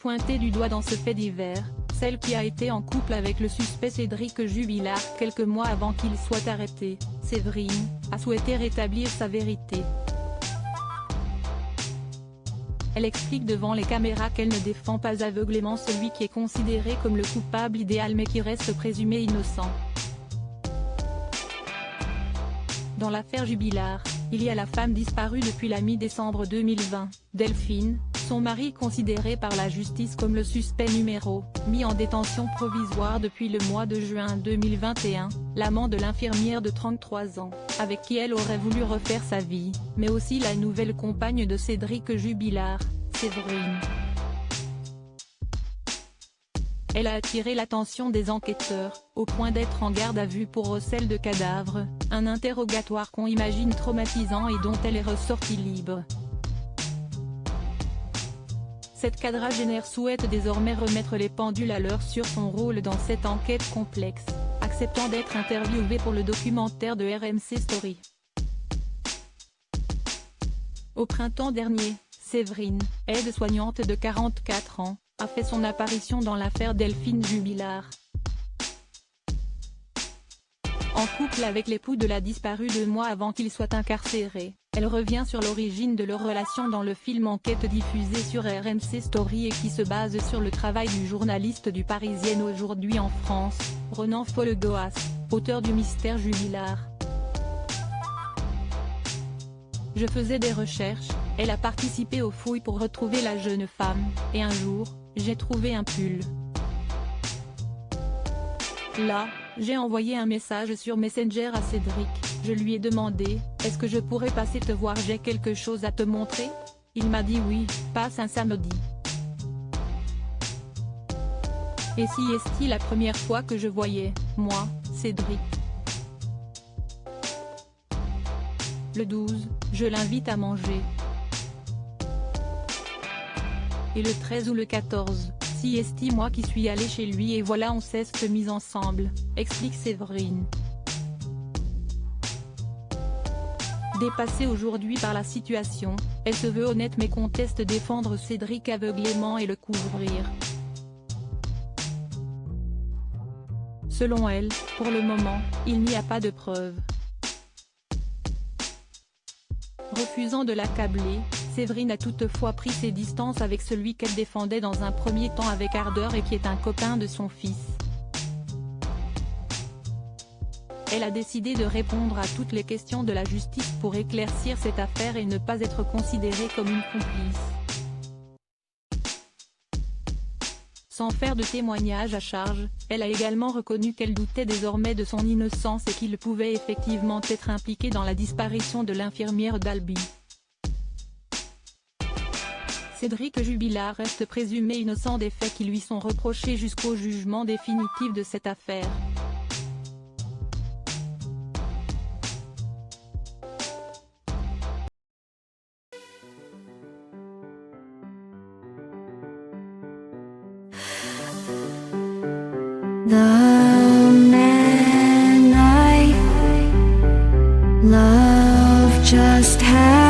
pointée du doigt dans ce fait divers, celle qui a été en couple avec le suspect Cédric Jubilard quelques mois avant qu'il soit arrêté, Séverine, a souhaité rétablir sa vérité. Elle explique devant les caméras qu'elle ne défend pas aveuglément celui qui est considéré comme le coupable idéal mais qui reste présumé innocent. Dans l'affaire Jubilard, il y a la femme disparue depuis la mi-décembre 2020, Delphine, son mari considéré par la justice comme le suspect mis en détention provisoire depuis le mois de juin 2021, l'amant de l'infirmière de 33 ans, avec qui elle aurait voulu refaire sa vie, mais aussi la nouvelle compagne de Cédric Jubilard, Séverine. Elle a attiré l'attention des enquêteurs, au point d'être en garde à vue pour recel de cadavres, un interrogatoire qu'on imagine traumatisant et dont elle est ressortie libre. Cette quadragénaire souhaite désormais remettre les pendules à l'heure sur son rôle dans cette enquête complexe, acceptant d'être interviewée pour le documentaire de RMC Story. Au printemps dernier, Séverine, aide-soignante de 44 ans, a fait son apparition dans l'affaire Delphine Jubilard. En couple avec l'époux de la disparue 2 mois avant qu'il soit incarcéré, elle revient sur l'origine de leur relation dans le film Enquête diffusé sur RMC Story et qui se base sur le travail du journaliste du Parisien aujourd'hui en France, Ronan Folgoas, auteur du mystère Jubilard. Je faisais des recherches, elle a participé aux fouilles pour retrouver la jeune femme, et un jour, j'ai trouvé un pull. Là, j'ai envoyé un message sur Messenger à Cédric, je lui ai demandé, est-ce que je pourrais passer te voir, j'ai quelque chose à te montrer? Il m'a dit oui, passe un samedi. Et si est-il la première fois que je voyais, moi, Cédric. Le 12, je l'invite à manger. Et le 13 ou le 14, si est moi qui suis allé chez lui et voilà on s'est mis ensemble, explique Séverine. Dépassée aujourd'hui par la situation, elle se veut honnête mais conteste défendre Cédric aveuglément et le couvrir. Selon elle, pour le moment, il n'y a pas de preuves. Refusant de l'accabler, Séverine a toutefois pris ses distances avec celui qu'elle défendait dans un premier temps avec ardeur et qui est un copain de son fils. Elle a décidé de répondre à toutes les questions de la justice pour éclaircir cette affaire et ne pas être considérée comme une complice. Sans faire de témoignage à charge, elle a également reconnu qu'elle doutait désormais de son innocence et qu'il pouvait effectivement être impliqué dans la disparition de l'infirmière d'Albi. Cédric Jubilard reste présumé innocent des faits qui lui sont reprochés jusqu'au jugement définitif de cette affaire. The man I love just had